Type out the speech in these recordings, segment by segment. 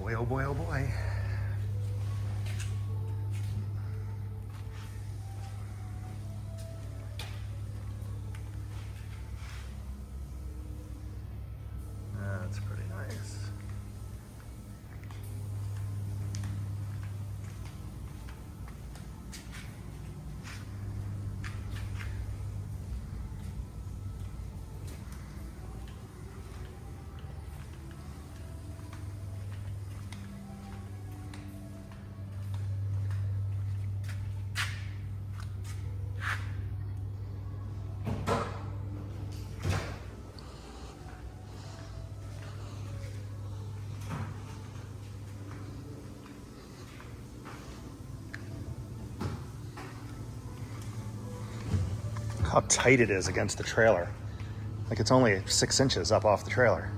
boy, oh boy, oh boy. That's pretty nice. How tight it is against the trailer. Like it's only 6 inches up off the trailer.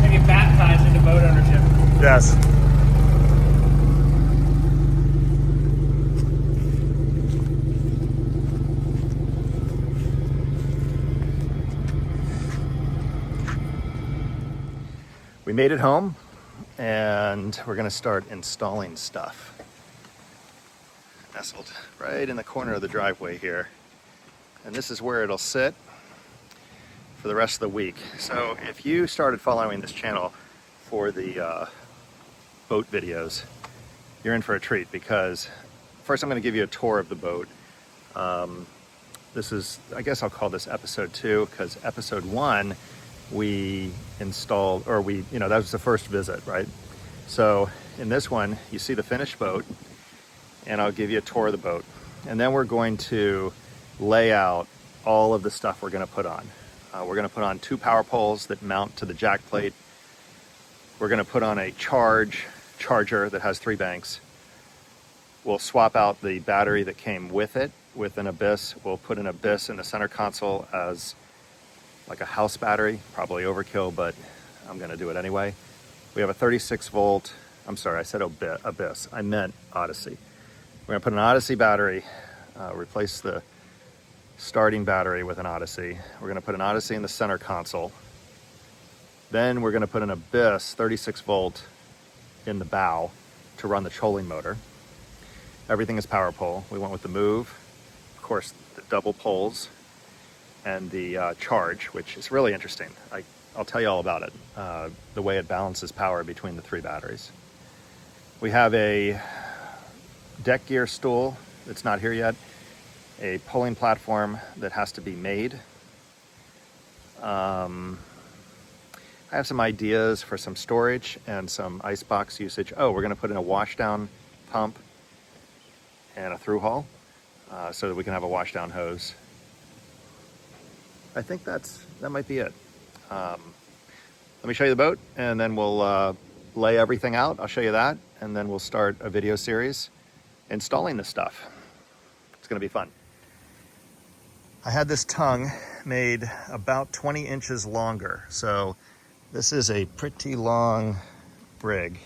Maybe baptized into boat ownership. Yes. We made it home and we're gonna start installing stuff. Nestled right in the corner of the driveway here. And this is where it'll sit for the rest of the week. So if you started following this channel for the boat videos, you're in for a treat, because first I'm going to give you a tour of the boat. This is, I guess I'll call this episode 2, because episode 1 we installed, or that was the first visit, right? So in this one you see the finished boat, and I'll give you a tour of the boat, and then we're going to lay out all of the stuff we're going to put on. We're going to put on 2 power poles that mount to the jack plate. We're going to put on a charger that has 3 banks. We'll swap out the battery that came with it with an Abyss. We'll put an Abyss in the center console as like a house battery, probably overkill, but I'm going to do it anyway. We have a 36 volt, I'm sorry, I said Abyss, I meant Odyssey. We're going to put an Odyssey battery, replace the starting battery with an Odyssey. We're going to put an Odyssey in the center console. Then we're going to put an Abyss 36 volt in the bow to run the trolling motor. Everything is power pole. We went with the Move, of course, the double poles, and the Charge, which is really interesting. I'll tell you all about it, the way it balances power between the 3 batteries. We have a deck gear stool that's not here yet, a pulling platform that has to be made. I have some ideas for some storage and some icebox usage. Oh, we're going to put in a washdown pump and a through hull so that we can have a washdown hose. I think that might be it. Let me show you the boat, and then we'll lay everything out. I'll show you that, and then we'll start a video series installing this stuff. It's going to be fun. I had this tongue made about 20 inches longer, so this is a pretty long brig.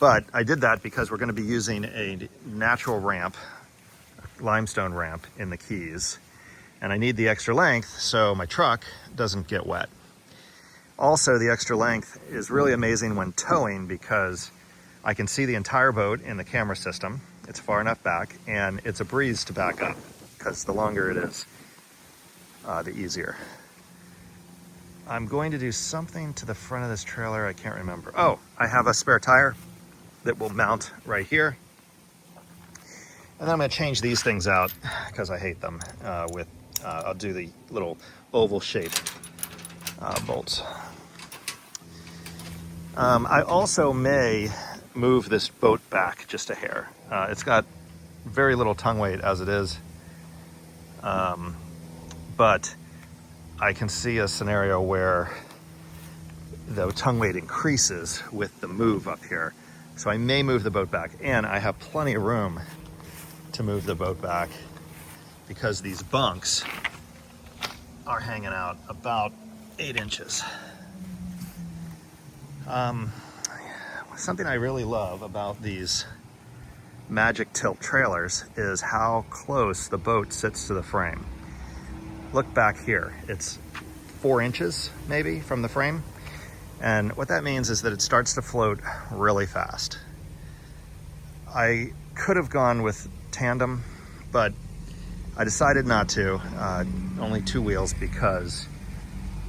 But I did that because we're going to be using a natural ramp, a limestone ramp in the Keys, and I need the extra length so my truck doesn't get wet. Also, the extra length is really amazing when towing, because I can see the entire boat in the camera system. It's far enough back, and it's a breeze to back up, because the longer it is, the easier. I'm going to do something to the front of this trailer. I can't remember. Oh, I have a spare tire that will mount right here. And then I'm going to change these things out because I hate them. I'll do the little oval shaped bolts. I also may move this boat back just a hair. It's got very little tongue weight as it is. But I can see a scenario where the tongue weight increases with the move up here. So I may move the boat back, and I have plenty of room to move the boat back because these bunks are hanging out about 8 inches. Something I really love about these Magic Tilt trailers is how close the boat sits to the frame. Look back here, it's 4 inches maybe from the frame. And what that means is that it starts to float really fast. I could have gone with tandem, but I decided not to, only 2 wheels, because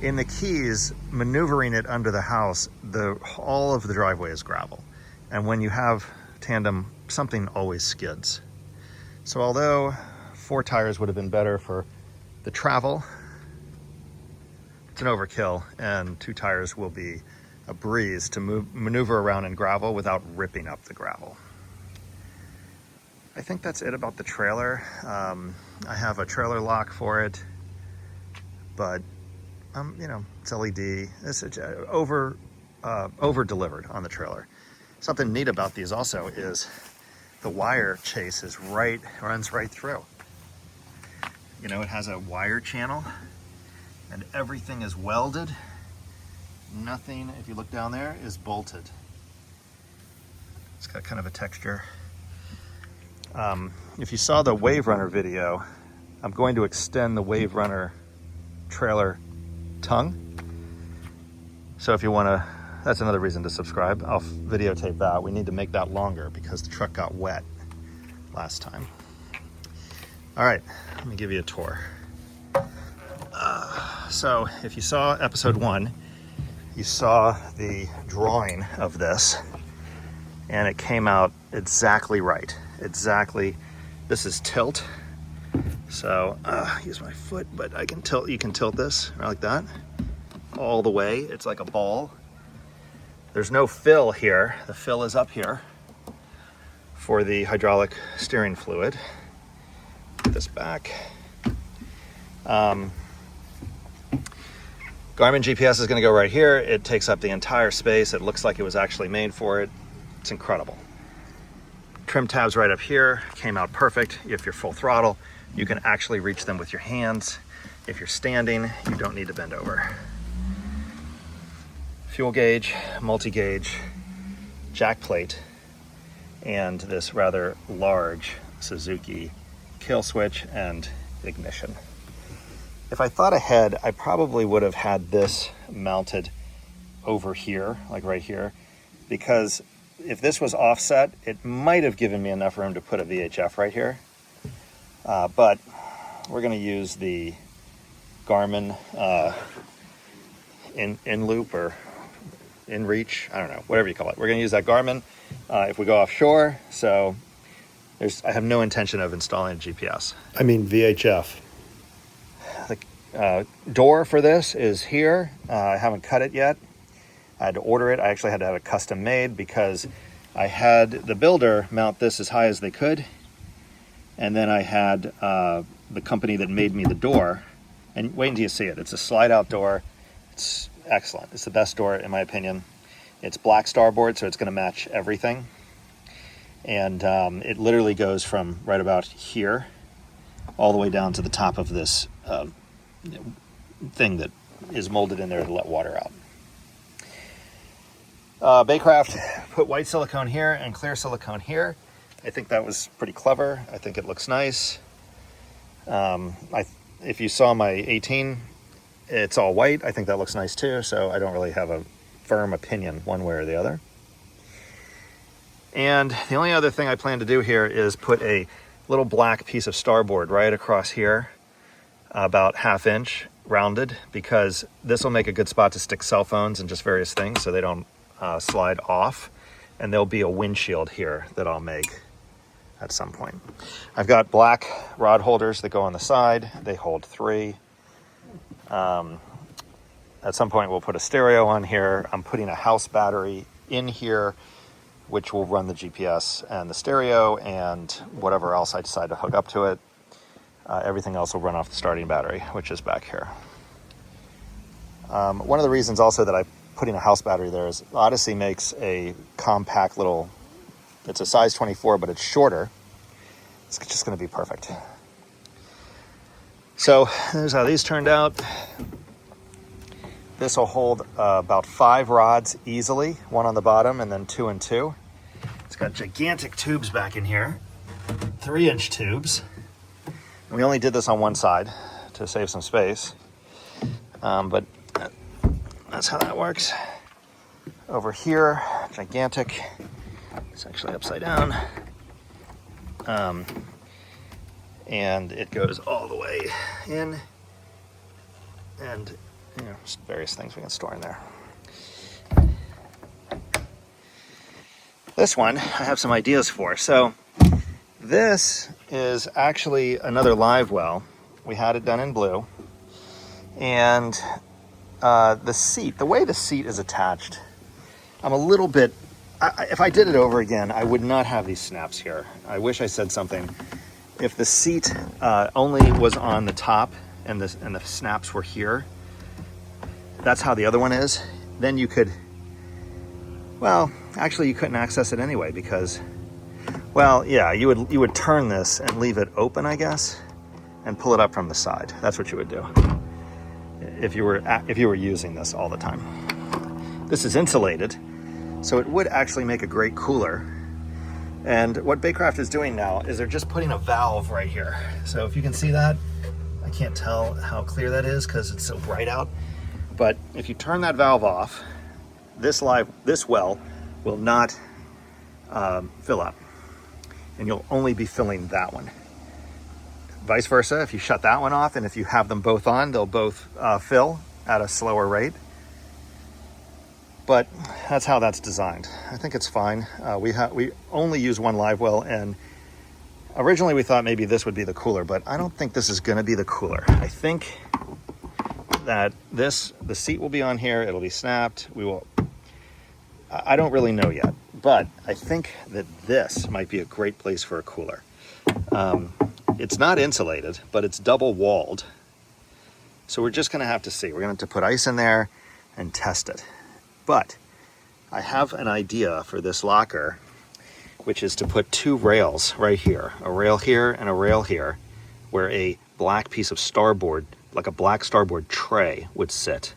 in the Keys, maneuvering it under the house, all of the driveway is gravel. And when you have tandem, something always skids. So although 4 tires would have been better for the travel, it's an overkill, and 2 tires will be a breeze to maneuver around in gravel without ripping up the gravel. I think that's it about the trailer. I have a trailer lock for it, but you know, it's LED. It's over delivered on the trailer. Something neat about these also is the wire chase runs right through. You know, it has a wire channel and everything is welded. Nothing, if you look down there, is bolted. It's got kind of a texture. If you saw the Wave Runner video, I'm going to extend the Wave Runner trailer tongue. So if you want to, that's another reason to subscribe. I'll videotape that. We need to make that longer because the truck got wet last time. All right, let me give you a tour. So if you saw episode 1, you saw the drawing of this, and it came out exactly right. Exactly. This is tilt. So use my foot, but I can tilt. You can tilt this right like that all the way. It's like a ball. There's no fill here. The fill is up here for the hydraulic steering fluid. Put this back. Garmin GPS is going to go right here. It takes up the entire space. It looks like it was actually made for it. It's incredible. Trim tabs right up here, came out perfect. If you're full throttle, you can actually reach them with your hands. If you're standing, you don't need to bend over. Fuel gauge, multi-gauge, jack plate, and this rather large Suzuki kill switch and ignition. If I thought ahead, I probably would have had this mounted over here, like right here, because if this was offset, it might have given me enough room to put a VHF right here. But we're going to use the Garmin in loop or in reach, I don't know, whatever you call it. We're going to use that Garmin if we go offshore. So I have no intention of installing a GPS. I mean VHF. The door for this is here. I haven't cut it yet. I had to order it. I actually had to have it custom made because I had the builder mount this as high as they could. And then I had the company that made me the door. And wait until you see it. It's a slide out door. It's excellent. It's the best door in my opinion. It's black starboard, so it's going to match everything. And it literally goes from right about here all the way down to the top of this thing that is molded in there to let water out. Baycraft put white silicone here and clear silicone here. I think that was pretty clever. I think it looks nice. If you saw my 18, it's all white. I think that looks nice too, so I don't really have a firm opinion one way or the other. And the only other thing I plan to do here is put a little black piece of starboard right across here, about 1/2 inch rounded, because this will make a good spot to stick cell phones and just various things so they don't slide off. And there'll be a windshield here that I'll make at some point. I've got black rod holders that go on the side. They hold 3. At some point we'll put a stereo on here. I'm putting a house battery in here, which will run the GPS and the stereo and whatever else I decide to hook up to it. Everything else will run off the starting battery, which is back here. One of the reasons also that I putting a house battery there is Odyssey makes a compact little, it's a size 24, but it's shorter. It's just going to be perfect. So there's how these turned out. This will hold about 5 rods easily, 1 on the bottom and then 2 and 2. It's got gigantic tubes back in here, 3-inch tubes. And we only did this on one side to save some space, but that's how that works. Over here, gigantic, it's actually upside down. And it goes all the way in, and just various things we can store in there. This one I have some ideas for. So this is actually another Livewell. We had it done in blue, and the seat, the way the seat is attached, I'm a little bit, if I did it over again, I would not have these snaps here. I wish I said something. If the seat only was on the top and the snaps were here, that's how the other one is, then you could, well, actually you couldn't access it anyway because, well, yeah, you would turn this and leave it open, I guess, and pull it up from the side. That's what you would do if you were using this all the time. This is insulated, so it would actually make a great cooler. And what Baycraft is doing now is they're just putting a valve right here. So if you can see that, I can't tell how clear that is because it's so bright out. But if you turn that valve off, this well will not fill up, and you'll only be filling that one. Vice versa, if you shut that one off and if you have them both on, they'll both fill at a slower rate. But that's how that's designed. I think it's fine. We only use one Livewell, and originally we thought maybe this would be the cooler, but I don't think this is going to be the cooler. I think that the seat will be on here. It'll be snapped. I don't really know yet, but I think that this might be a great place for a cooler. It's not insulated, but it's double walled. So we're just going to have to see. We're going to have to put ice in there and test it. But I have an idea for this locker, which is to put 2 rails right here, a rail here and a rail here, where a black piece of starboard, like a black starboard tray, would sit.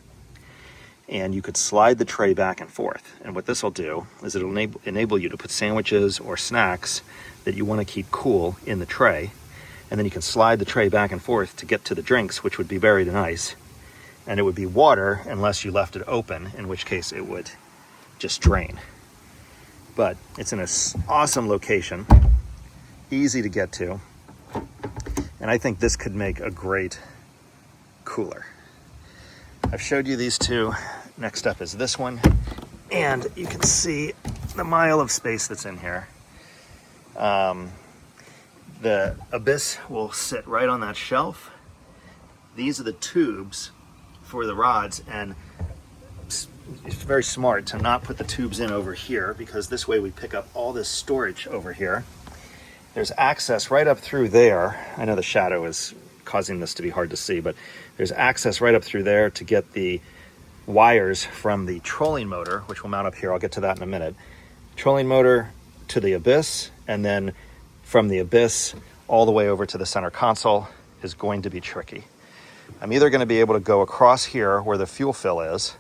And you could slide the tray back and forth. And what this will do is it'll enable you to put sandwiches or snacks that you want to keep cool in the tray. And then you can slide the tray back and forth to get to the drinks, which would be buried in ice. And it would be water unless you left it open, in which case it would just drain. But it's in an awesome location, easy to get to, and I think this could make a great cooler. I've showed you these two. Next up is this one, and you can see the mile of space that's in here. The Abyss will sit right on that shelf. These are the tubes for the rods, and it's very smart to not put the tubes in over here, because this way we pick up all this storage over here. There's access right up through there. I know the shadow is causing this to be hard to see, but there's access right up through there to get the wires from the trolling motor, which will mount up here. I'll get to that in a minute. Trolling motor to the Abyss, and then from the Abyss all the way over to the center console is going to be tricky. I'm either going to be able to go across here where the fuel fill is,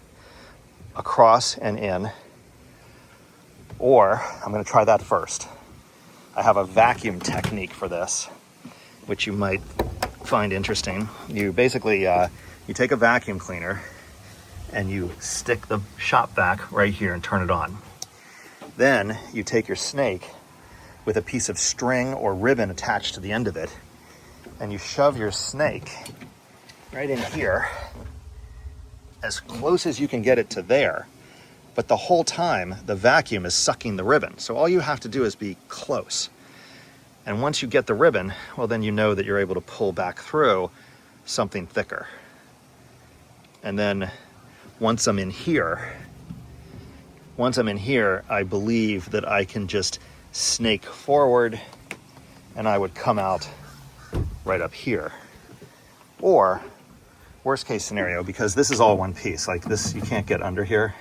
across and in, or I'm going to try that first. I have a vacuum technique for this, which you might find interesting. You basically, you take a vacuum cleaner and you stick the shop vac right here and turn it on. Then you take your snake with a piece of string or ribbon attached to the end of it, and you shove your snake right in here as close as you can get it to there. But the whole time the vacuum is sucking the ribbon. So all you have to do is be close. And once you get the ribbon, well, then you know that you're able to pull back through something thicker. And then once I'm in here, I believe that I can just snake forward and I would come out right up here. Or worst case scenario, because this is all one piece, like this, you can't get under here.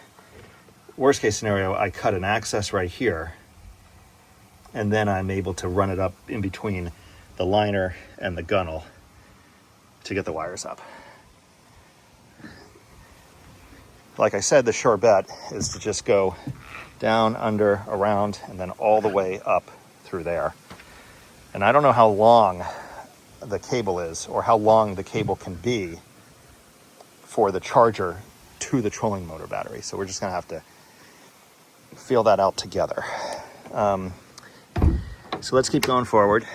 worst case scenario, I cut an access right here, and then I'm able to run it up in between the liner and the gunnel to get the wires up. Like I said, the sure bet is to just go down, under, around, and then all the way up through there. And I don't know how long the cable is or how long the cable can be for the charger to the trolling motor battery. So we're just gonna have to feel that out together. So let's keep going forward.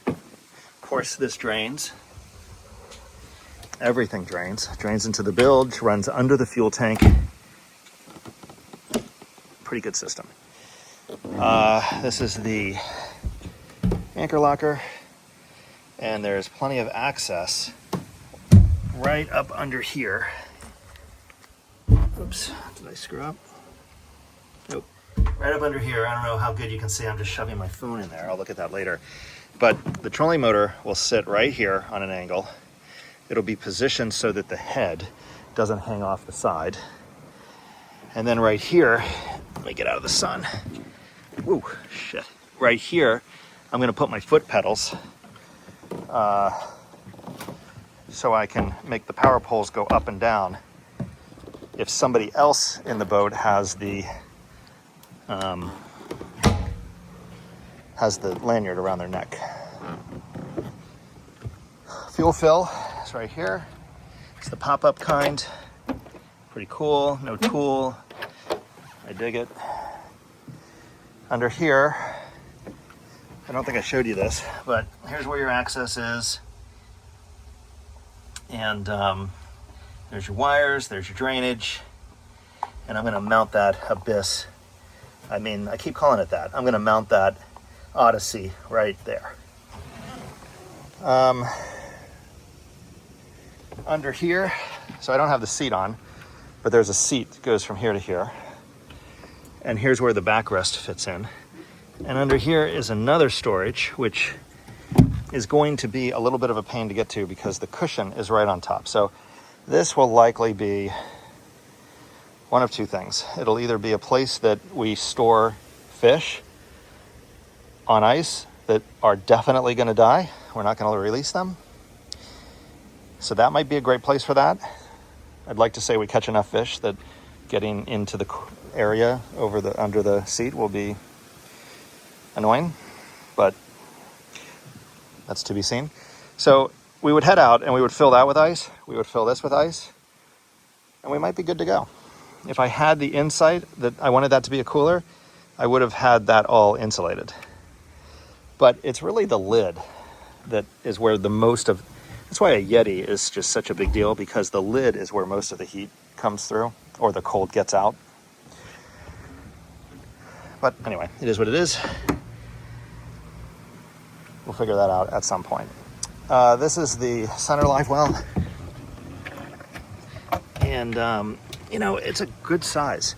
Of course, this drains. Everything drains. Drains into the bilge, runs under the fuel tank. Pretty good system. This is the anchor locker, and there's plenty of access right up under here. Oops, did I screw up? Nope. Right up under here. I don't know how good you can see. I'm just shoving my phone in there. I'll look at that later. But the trolling motor will sit right here on an angle. It'll be positioned so that the head doesn't hang off the side. And then right here, let me get out of the sun. Woo, shit. Right here, I'm gonna put my foot pedals so I can make the power poles go up and down if somebody else in the boat has the lanyard around their neck. Fuel fill is right here. It's the pop-up kind. Pretty cool, no tool. I dig it. Under here, I don't think I showed you this, but here's where your access is. And there's your wires, there's your drainage. And I'm gonna mount that Abyss. I mean, I keep calling it that. I'm gonna mount that Odyssey right there. Under here, so I don't have the seat on, but there's a seat that goes from here to here. And here's where the backrest fits in. And under here is another storage, which is going to be a little bit of a pain to get to because the cushion is right on top. So this will likely be one of two things. It'll either be a place that we store fish on ice that are definitely gonna die. We're not gonna release them. So that might be a great place for that. I'd like to say we catch enough fish that getting into the area under the seat will be annoying, but that's to be seen. So we would head out and we would fill that with ice. We would fill this with ice, and we might be good to go. If I had the insight that I wanted that to be a cooler, I would have had that all insulated. But it's really the lid that is where the most of, that's why a Yeti is just such a big deal, because the lid is where most of the heat comes through or the cold gets out. But anyway, it is what it is. We'll figure that out at some point. This is the center Livewell. And, you know, it's a good size.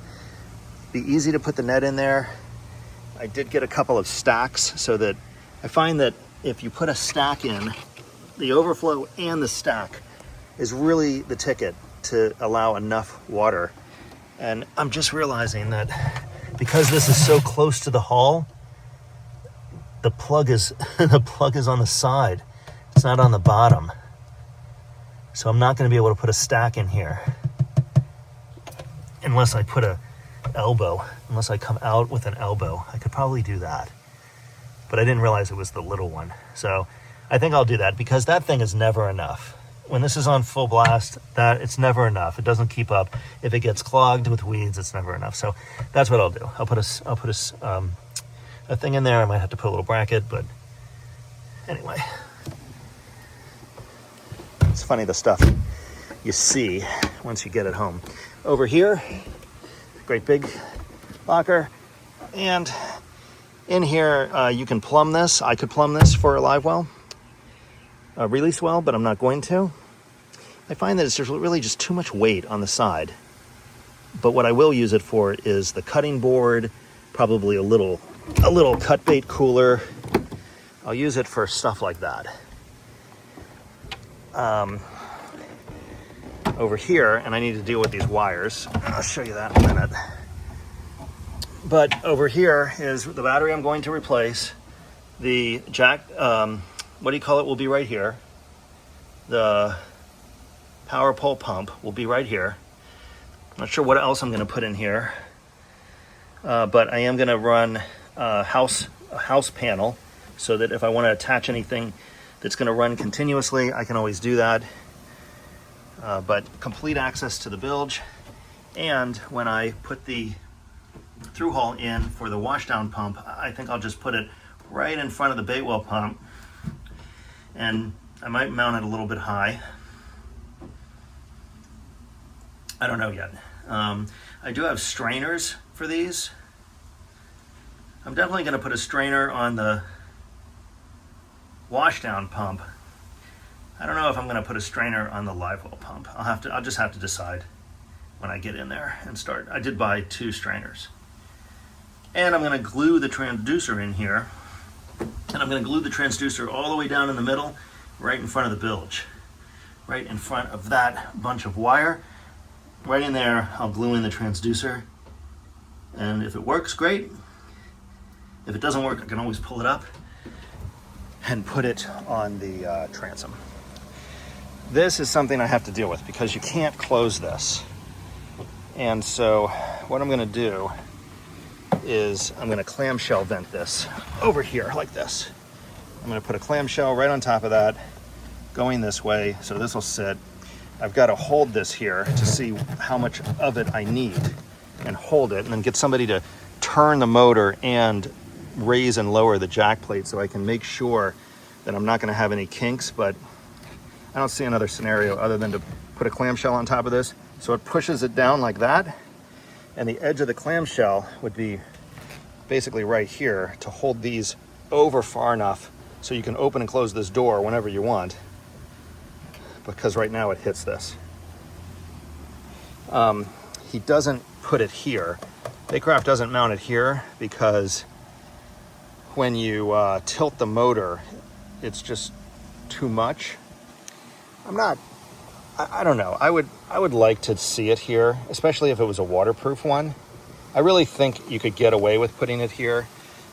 Be easy to put the net in there. I did get a couple of stacks so that I find that if you put a stack in, the overflow and the stack is really the ticket to allow enough water. And I'm just realizing that because this is so close to the hull, the plug is the plug is on the side. It's not on the bottom. So I'm not going to be able to put a stack in here unless I put a elbow, unless I come out with an elbow. I could probably do that. But I didn't realize it was the little one. So I think I'll do that because that thing is never enough. When this is on full blast, it's never enough. It doesn't keep up. If it gets clogged with weeds, it's never enough. So that's what I'll do. I'll put a thing in there. I might have to put a little bracket, but anyway. It's funny the stuff you see once you get it home. Over here, great big locker, and in here you can plumb this. I could plumb this for a live well, a release well, but I'm not going to. I find that there's really just too much weight on the side. But what I will use it for is the cutting board, probably a little cut bait cooler. I'll use it for stuff like that. over here, and I need to deal with these wires. I'll show you that in a minute. But over here is the battery I'm going to replace. The jack, what do you call it, will be right here. The power pole pump will be right here. I'm not sure what else I'm going to put in here, but I am going to run a house panel so that if I want to attach anything that's going to run continuously, I can always do that. But complete access to the bilge, and when I put the through hole in for the washdown pump, I think I'll just put it right in front of the bait well pump, and I might mount it a little bit high. I don't know yet. I do have strainers for these. I'm definitely going to put a strainer on the washdown pump. I don't know if I'm going to put a strainer on the Livewell pump. I'll just have to decide when I get in there and start. I did buy 2 strainers. And I'm going to glue the transducer in here. And I'm going to glue the transducer all the way down in the middle, right in front of the bilge. Right in front of that bunch of wire. Right in there, I'll glue in the transducer. And if it works, great. If it doesn't work, I can always pull it up and put it on the transom. This is something I have to deal with because you can't close this. And so what I'm going to do is I'm going to clamshell vent this over here like this. I'm going to put a clamshell right on top of that going this way, so this will sit. I've got to hold this here to see how much of it I need and hold it, and then get somebody to turn the motor and raise and lower the jack plate so I can make sure that I'm not going to have any kinks. But I don't see another scenario other than to put a clamshell on top of this so it pushes it down like that, and the edge of the clamshell would be basically right here to hold these over far enough so you can open and close this door whenever you want, because right now it hits this. He doesn't put it here. Baycraft doesn't mount it here because when you tilt the motor, it's just too much. I don't know. I would like to see it here, especially if it was a waterproof one. I really think you could get away with putting it here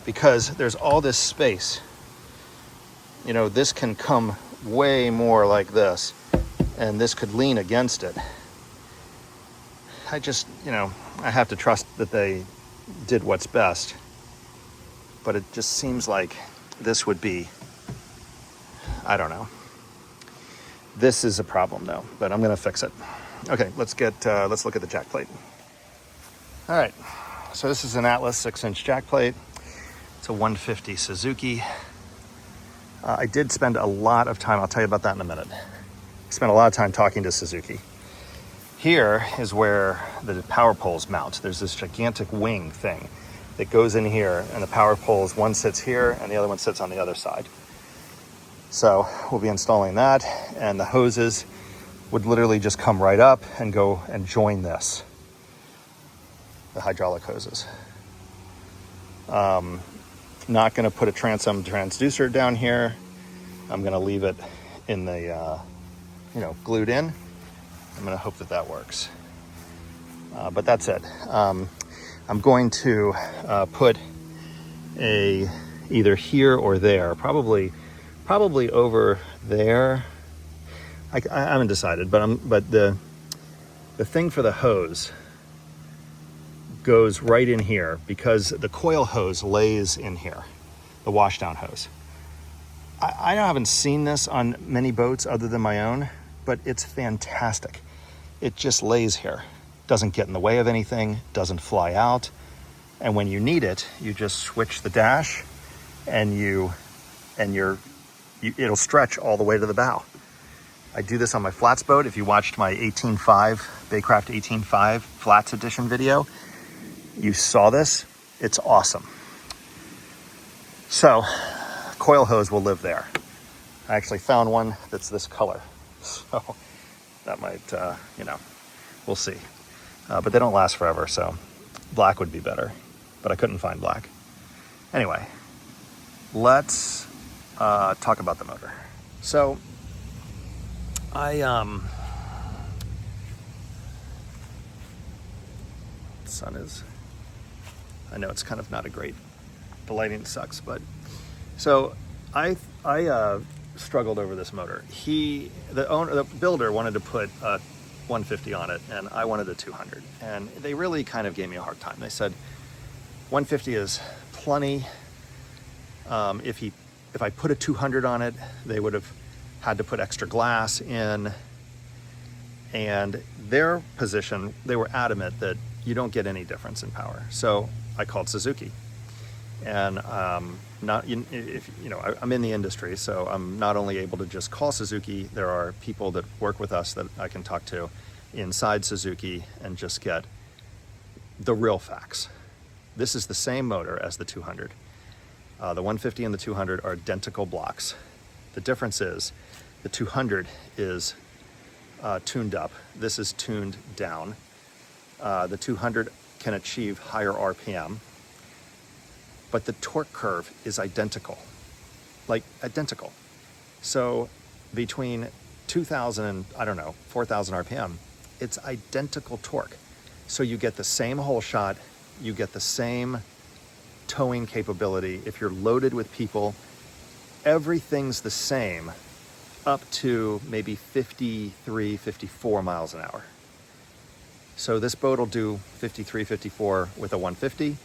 because there's all this space. You know, this can come way more like this, and this could lean against it. I just, I have to trust that they did what's best. But it just seems like this would be, I don't know. This is a problem though, but I'm gonna fix it. Okay, let's look at the jack plate. All right, so this is an Atlas 6-inch jack plate. It's a 150 Suzuki. I did spend a lot of time, I'll tell you about that in a minute. I spent a lot of time talking to Suzuki. Here is where the power poles mount. There's this gigantic wing thing that goes in here, and the power poles, one sits here and the other one sits on the other side. So we'll be installing that, and the hoses would literally just come right up and go and join this, the hydraulic hoses. Not going to put a transom transducer down here. I'm going to leave it in the, glued in. I'm going to hope that works. But that's it. I'm going to put either here or there, probably over there. I haven't decided, but the thing for the hose goes right in here because the coil hose lays in here, the washdown hose. I haven't seen this on many boats other than my own, but it's fantastic. It just lays here, doesn't get in the way of anything, doesn't fly out, and when you need it, you just switch the dash, and it'll stretch all the way to the bow. I do this on my flats boat. If you watched my 18.5, Baycraft 18.5 flats edition video, you saw this. It's awesome. So, coil hose will live there. I actually found one that's this color. So, that might, we'll see. But they don't last forever, so black would be better. But I couldn't find black. Anyway, let's talk about the motor. So I The sun is, I know it's kind of not a great, the lighting sucks, but so I struggled over this motor. The builder wanted to put a 150 on it, and I wanted a 200, and they really kind of gave me a hard time. They said 150 is plenty. If I put a 200 on it, they would have had to put extra glass in. And their position, they were adamant that you don't get any difference in power. So I called Suzuki, and I'm in the industry, so I'm not only able to just call Suzuki. There are people that work with us that I can talk to inside Suzuki and just get the real facts. This is the same motor as the 200. The 150 and the 200 are identical blocks. The difference is the 200 is tuned up. This is tuned down. The 200 can achieve higher RPM, but the torque curve is identical, like identical. So between 2,000 and, I don't know, 4,000 RPM, it's identical torque. So you get the same hole shot, you get the same towing capability. If you're loaded with people, everything's the same up to maybe 53, 54 miles an hour. So this boat will do 53, 54 with a 150.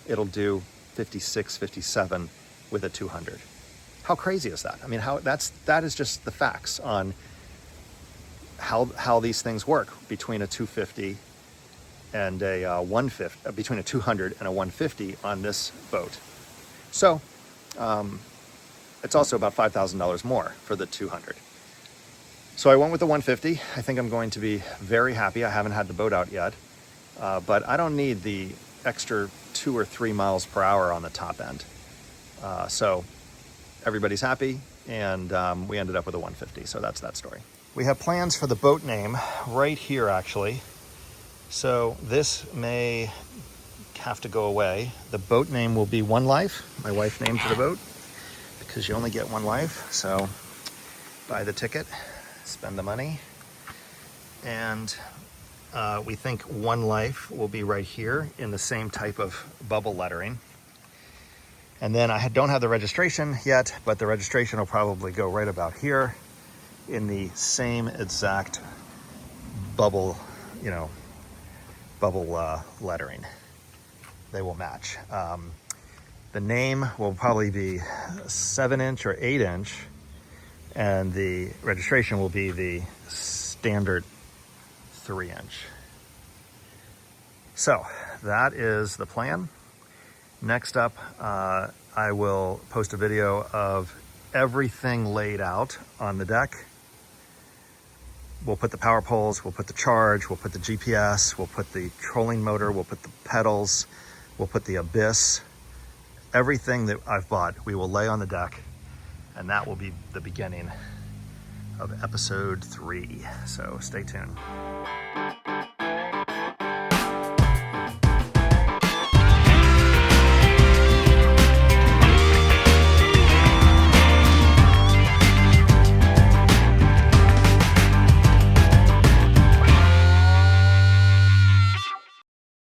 It'll do 56, 57 with a 200. How crazy is that? I mean, that is just the facts on how these things work between a 250 and a 150, between a 200 and a 150 on this boat. So it's also about $5,000 more for the 200. So I went with the 150. I think I'm going to be very happy. I haven't had the boat out yet, but I don't need the extra 2 or 3 miles per hour on the top end. So everybody's happy, and we ended up with a 150. So that's that story. We have plans for the boat name right here, actually. So this may have to go away. The boat name will be One Life. My wife named the boat because you only get one life. So buy the ticket, spend the money, and we think One Life will be right here in the same type of bubble lettering. And then I don't have the registration yet, but the registration will probably go right about here in the same exact bubble, lettering. They will match. The name will probably be 7-inch or 8-inch, and the registration will be the standard 3-inch. So that is the plan. Next up, I will post a video of everything laid out on the deck. We'll put the power poles, we'll put the charge, we'll put the GPS, we'll put the trolling motor, we'll put the pedals, we'll put the abyss. Everything that I've bought, we will lay on the deck, and that will be the beginning of episode 3. So stay tuned.